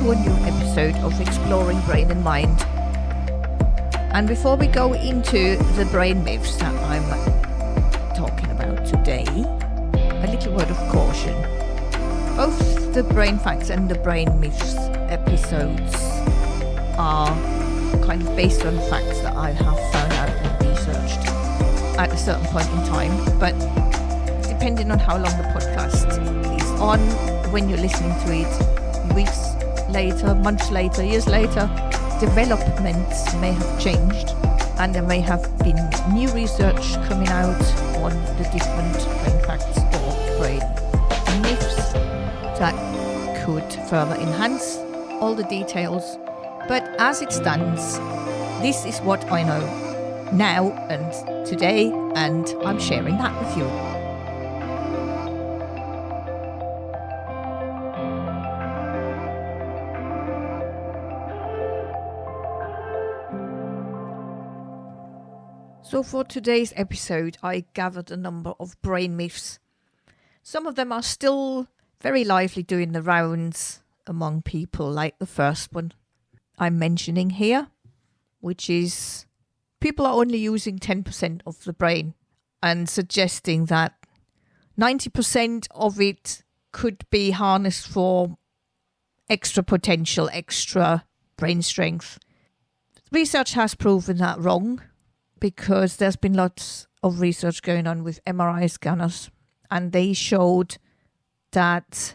to a new episode of Exploring Brain and Mind. And before we go into the brain myths that I'm talking about today, a little word of caution. Both the brain facts and the brain myths episodes are kind of based on facts that I have found out and researched at a certain point in time, but depending on how long the podcast is on, when you're listening to it, weeks later, months later, years later, developments may have changed and there may have been new research coming out on the different brain facts or brain myths that could further enhance all the details. But as it stands, this is what I know now and today, and I'm sharing that with you. So for today's episode, I gathered a number of brain myths. Some of them are still very lively doing the rounds among people, like the first one I'm mentioning here, which is people are only using 10% of the brain and suggesting that 90% of it could be harnessed for extra potential, extra brain strength. Research has proven that wrong, because there's been lots of research going on with MRI scanners, and they showed that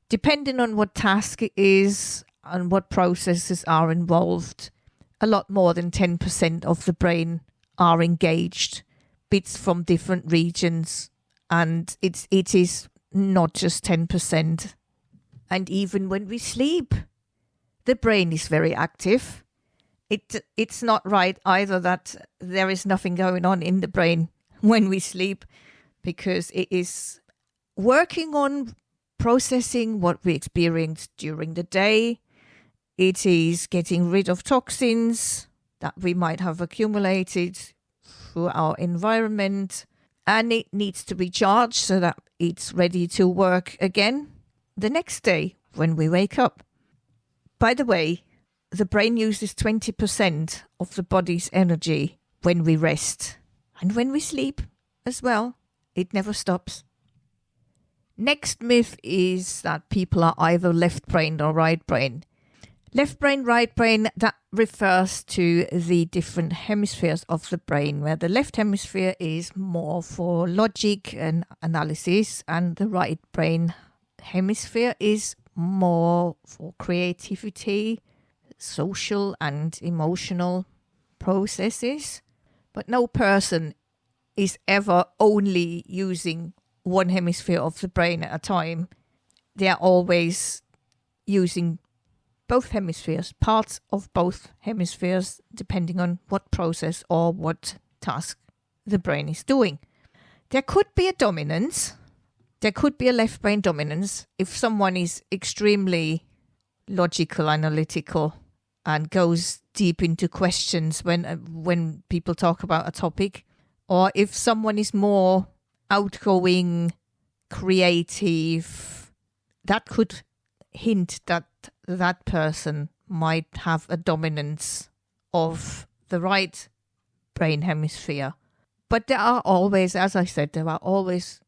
depending on what task it is and what processes are involved, a lot more than 10% of the brain are engaged, bits from different regions, and it is not just 10%. And even when we sleep, the brain is very active. It's not right either that there is nothing going on in the brain when we sleep, because it is working on processing what we experienced during the day. It is getting rid of toxins that we might have accumulated through our environment, and it needs to be charged so that it's ready to work again the next day when we wake up. By the way, the brain uses 20% of the body's energy when we rest, and when we sleep as well. It never stops. Next myth is that people are either left-brained or right-brained. Left brain, right brain, that refers to the different hemispheres of the brain, where the left hemisphere is more for logic and analysis, and the right brain hemisphere is more for creativity, social and emotional processes. But no person is ever only using one hemisphere of the brain at a time. They are always using both hemispheres, parts of both hemispheres, depending on what process or what task the brain is doing. There could be a dominance. There could be a left brain dominance if someone is extremely logical, analytical, and goes deep into questions when people talk about a topic, or if someone is more outgoing, creative, that could hint that that person might have a dominance of the right brain hemisphere. But there are always, as I said, there are always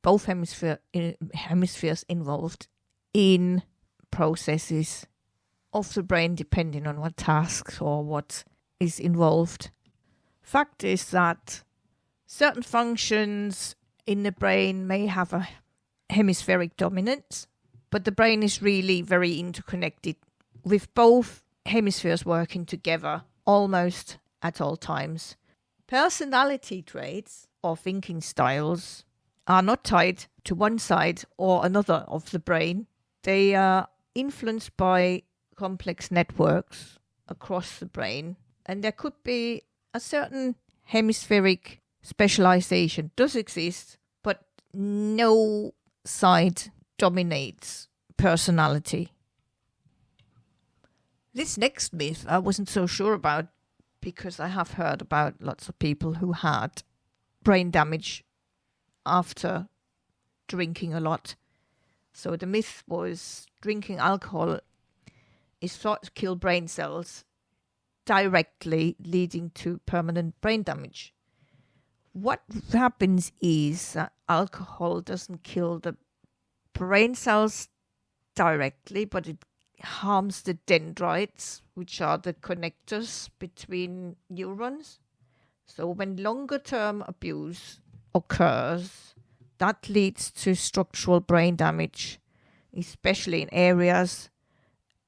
both hemispheres involved in processes of the brain, depending on what tasks or what is involved. Fact is that certain functions in the brain may have a hemispheric dominance, but the brain is really very interconnected, with both hemispheres working together almost at all times. Personality traits or thinking styles are not tied to one side or another of the brain. They are influenced by complex networks across the brain, and there could be a certain hemispheric specialization does exist, but no side dominates personality. This next myth I wasn't so sure about, because I have heard about lots of people who had brain damage after drinking a lot. So the myth was drinking alcohol is thought to kill brain cells directly, leading to permanent brain damage. What happens is that alcohol doesn't kill the brain cells directly, but it harms the dendrites, which are the connectors between neurons. So when longer term abuse occurs, that leads to structural brain damage, especially in areas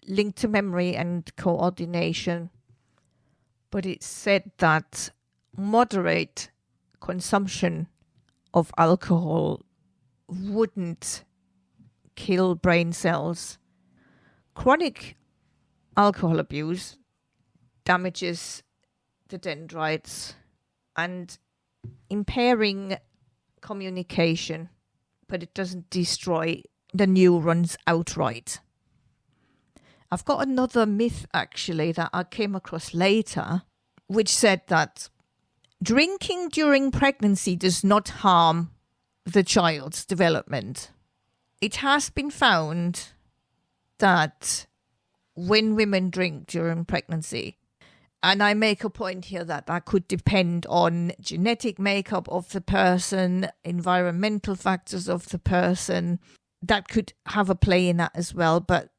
linked to memory and coordination. But it's said that moderate consumption of alcohol wouldn't kill brain cells. Chronic alcohol abuse damages the dendrites and impairing communication, but it doesn't destroy the neurons outright. I've got another myth actually that I came across later, which said that drinking during pregnancy does not harm the child's development. It has been found that when women drink during pregnancy, and I make a point here that that could depend on genetic makeup of the person, environmental factors of the person, that could have a play in that as well. But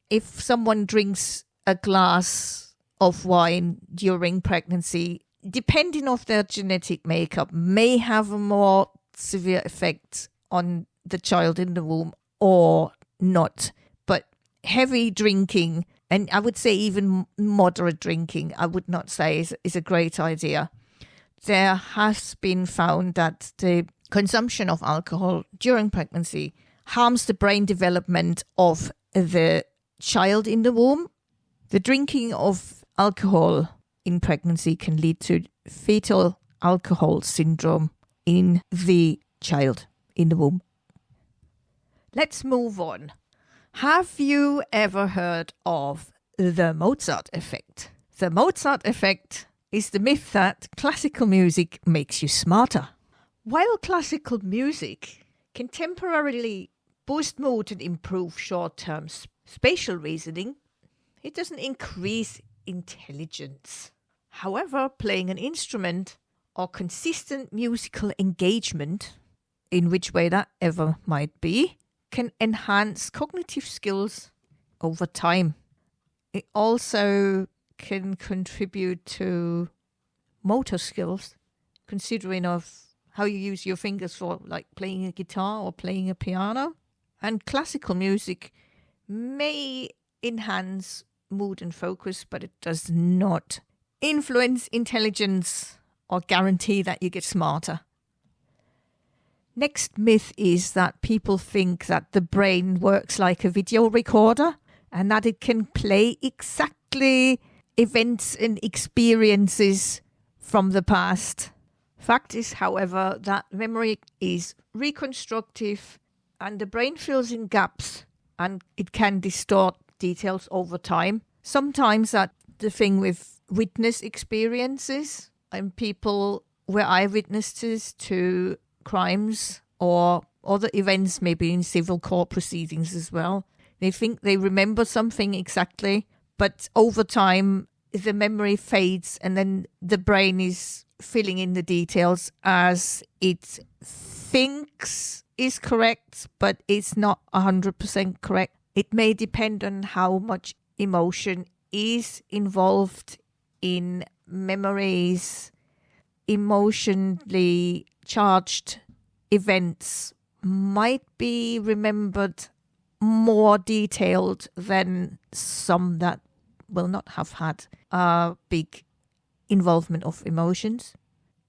if someone drinks a glass of wine during pregnancy, depending on their genetic makeup, may have a more severe effect on the child in the womb or not. But heavy drinking, and I would say even moderate drinking, I would not say is a great idea. There has been found that the consumption of alcohol during pregnancy harms the brain development of the child in the womb. The drinking of alcohol in pregnancy can lead to fetal alcohol syndrome in the child in the womb. Let's move on. Have you ever heard of the Mozart effect? The Mozart effect is the myth that classical music makes you smarter. While classical music can temporarily boost mood and improve short-term spatial reasoning, it doesn't increase intelligence. However, playing an instrument or consistent musical engagement, in which way that ever might be, can enhance cognitive skills over time. It also can contribute to motor skills, considering of how you use your fingers for like playing a guitar or playing a piano. And classical music may enhance mood and focus, but it does not influence intelligence or guarantee that you get smarter. Next myth is that people think that the brain works like a video recorder and that it can play exactly events and experiences from the past. Fact is, however, that memory is reconstructive and the brain fills in gaps and it can distort details over time. Sometimes that's the thing with witness experiences, and people were eyewitnesses to crimes or other events, maybe in civil court proceedings as well. They think they remember something exactly, but over time the memory fades and then the brain is filling in the details as it thinks is correct, but it's not 100% correct. It may depend on how much emotion is involved in memories. Emotionally charged events might be remembered more detailed than some that will not have had a big involvement of emotions.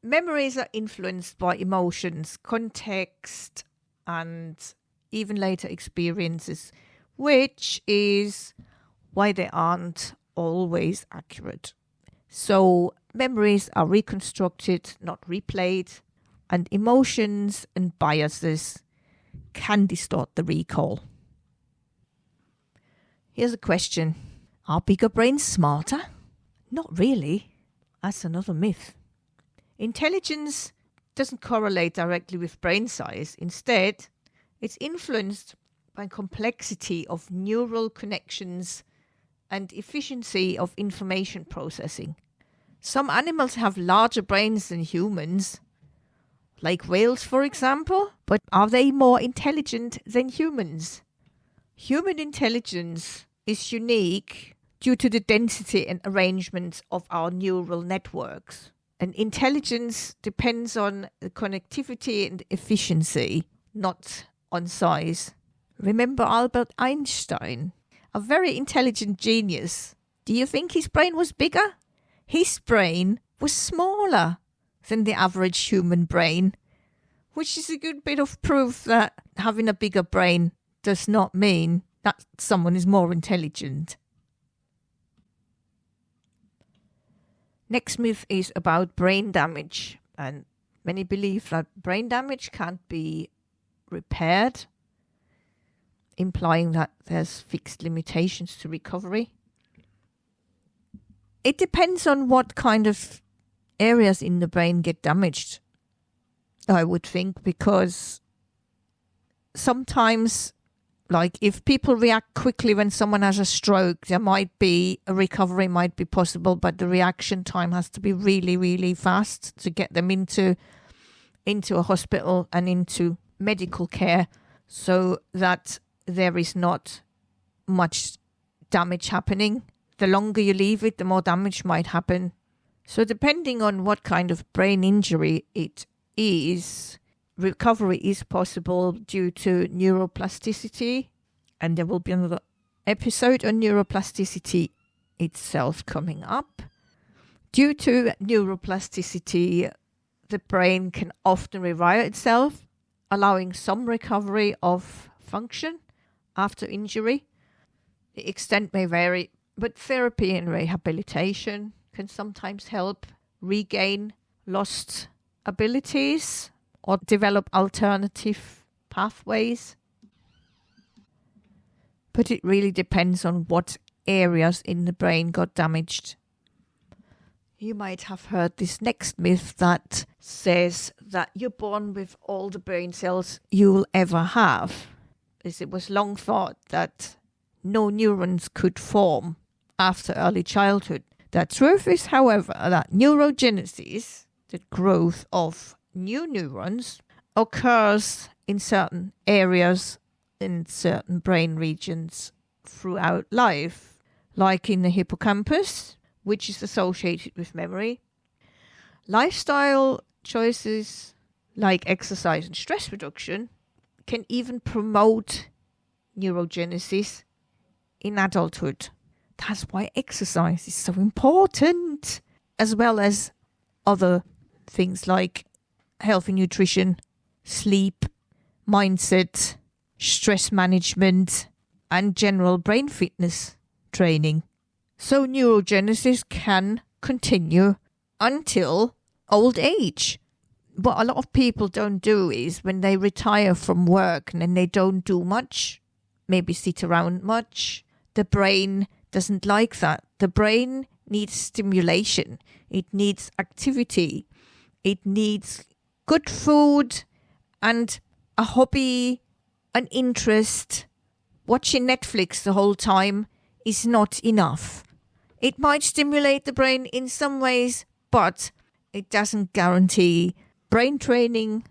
Memories are influenced by emotions, context, and even later experiences, which is why they aren't always accurate. So memories are reconstructed, not replayed, and emotions and biases can distort the recall. Here's a question. Are bigger brains smarter? Not really. That's another myth. Intelligence doesn't correlate directly with brain size. Instead, it's influenced by complexity of neural connections and efficiency of information processing. Some animals have larger brains than humans, like whales, for example, but are they more intelligent than humans? Human intelligence is unique due to the density and arrangement of our neural networks. And intelligence depends on the connectivity and efficiency, not on size. Remember Albert Einstein, a very intelligent genius. Do you think his brain was bigger? His brain was smaller than the average human brain, which is a good bit of proof that having a bigger brain does not mean that someone is more intelligent. Next myth is about brain damage, and many believe that brain damage can't be repaired, implying that there's fixed limitations to recovery. It depends on what kind of areas in the brain get damaged, I would think, because sometimes, like if people react quickly when someone has a stroke, there might be a recovery might be possible, but the reaction time has to be really, really fast to get them into a hospital and into medical care, so that there is not much damage happening. The longer you leave it, the more damage might happen. So depending on what kind of brain injury it is, recovery is possible due to neuroplasticity, and there will be another episode on neuroplasticity itself coming up. Due to neuroplasticity, the brain can often rewire itself, allowing some recovery of function after injury. The extent may vary, but therapy and rehabilitation can sometimes help regain lost abilities or develop alternative pathways. But it really depends on what areas in the brain got damaged. You might have heard this next myth that says that you're born with all the brain cells you'll ever have, as it was long thought that no neurons could form after early childhood. The truth is, however, that neurogenesis, the growth of new neurons, occurs in certain areas in certain brain regions throughout life, like in the hippocampus, which is associated with memory. Lifestyle choices like exercise and stress reduction can even promote neurogenesis in adulthood. That's why exercise is so important, as well as other things like healthy nutrition, sleep, mindset, stress management, and general brain fitness training. So neurogenesis can continue until old age. What a lot of people don't do is when they retire from work and then they don't do much, maybe sit around much, the brain doesn't like that. The brain needs stimulation. It needs activity. It needs good food and a hobby, an interest. Watching Netflix the whole time is not enough. It might stimulate the brain in some ways, but it doesn't guarantee brain training.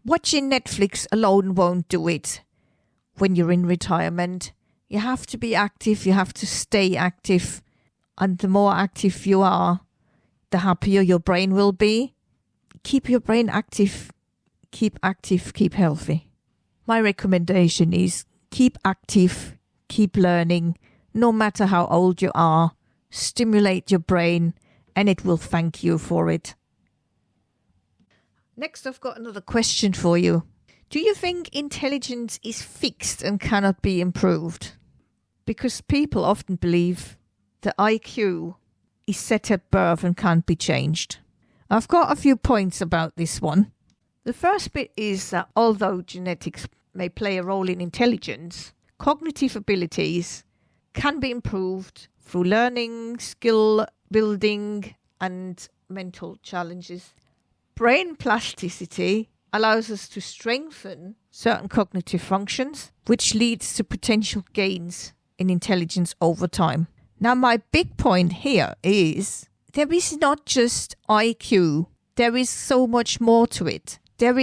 Watching Netflix alone won't do it when you're in retirement. You have to be active, you have to stay active. And the more active you are, the happier your brain will be. Keep your brain active, keep healthy. My recommendation is keep active, keep learning, no matter how old you are. Stimulate your brain and it will thank you for it. Next, I've got another question for you. Do you think intelligence is fixed and cannot be improved? Because people often believe the IQ is set at birth and can't be changed. I've got a few points about this one. The first bit is that although genetics may play a role in intelligence, cognitive abilities can be improved through learning, skill building, and mental challenges. Brain plasticity allows us to strengthen certain cognitive functions, which leads to potential gains in intelligence over time. Now, my big point here is there is not just IQ. There is so much more to it. There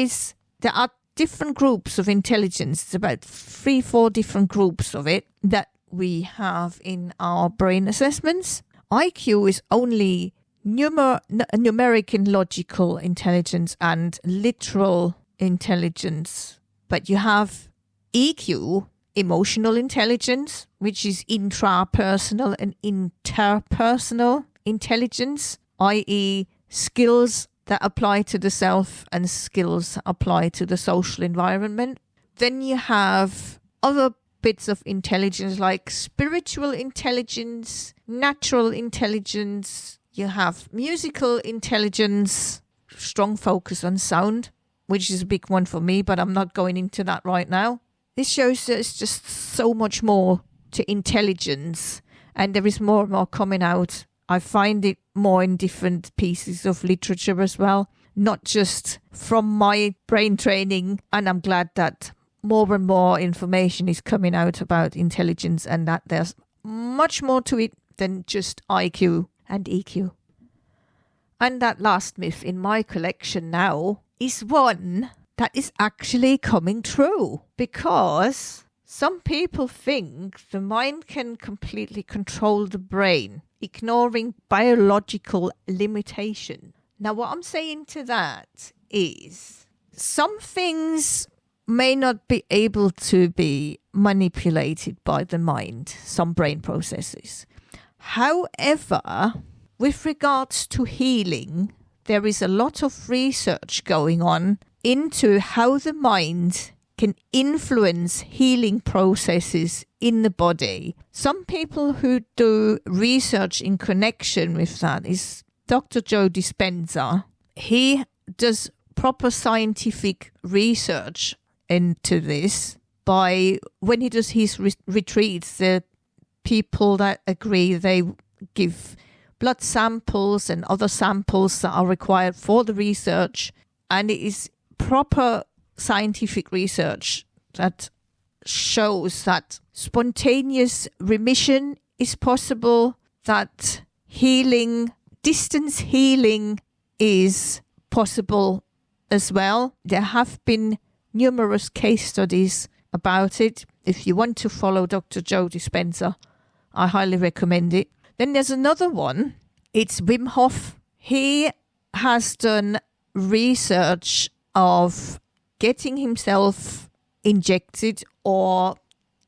are different groups of intelligence. It's about 3-4 different groups of it that we have in our brain assessments. IQ is only numeric and logical intelligence and literal intelligence. But you have EQ, emotional intelligence, which is intrapersonal and interpersonal intelligence, i.e. skills that apply to the self and skills that apply to the social environment. Then you have other bits of intelligence like spiritual intelligence, natural intelligence. You have musical intelligence, strong focus on sound, which is a big one for me, but I'm not going into that right now. This shows that it's just so much more to intelligence, and there is more and more coming out. I find it more in different pieces of literature as well, not just from my brain training, and I'm glad that more and more information is coming out about intelligence and that there's much more to it than just IQ and EQ. And that last myth in my collection now is one that is actually coming true, because some people think the mind can completely control the brain, ignoring biological limitation. Now, what I'm saying to that is some things may not be able to be manipulated by the mind, some brain processes. However, with regards to healing, there is a lot of research going on into how the mind can influence healing processes in the body. Some people who do research in connection with that is Dr. Joe Dispenza. He does proper scientific research into this by, when he does his retreats, the people that agree, they give blood samples and other samples that are required for the research, and it is proper scientific research that shows that spontaneous remission is possible, that healing, distance healing is possible as well. There have been numerous case studies about it. If you want to follow Dr. Joe Dispenza, I highly recommend it. Then there's another one. It's Wim Hof. He has done research of getting himself injected or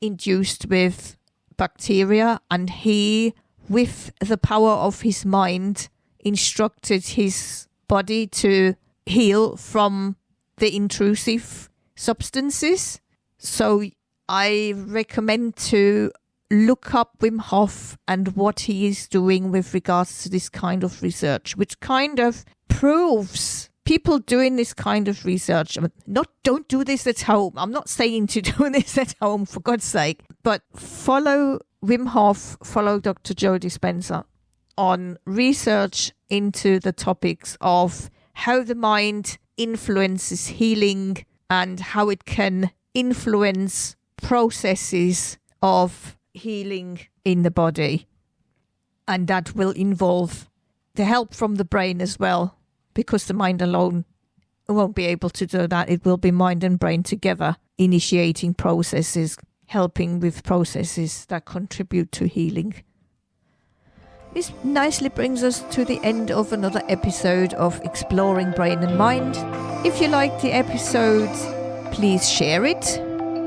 induced with bacteria, and he, with the power of his mind, instructed his body to heal from the intrusive substances. So I recommend to look up Wim Hof and what he is doing with regards to this kind of research, which kind of proves people doing this kind of research. Don't do this at home. I'm not saying to do this at home, for God's sake, but follow Wim Hof, follow Dr. Joe Dispenza on research into the topics of how the mind influences healing and how it can influence processes of healing in the body. And that will involve the help from the brain as well, because the mind alone won't be able to do that. It will be mind and brain together initiating processes, helping with processes that contribute to healing. This nicely brings us to the end of another episode of Exploring Brain and Mind. If you liked the episode, please share it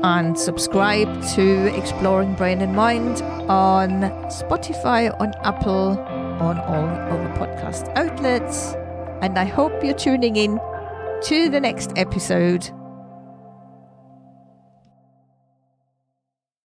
and subscribe to Exploring Brain and Mind on Spotify, on Apple, on all other podcast outlets. And I hope you're tuning in to the next episode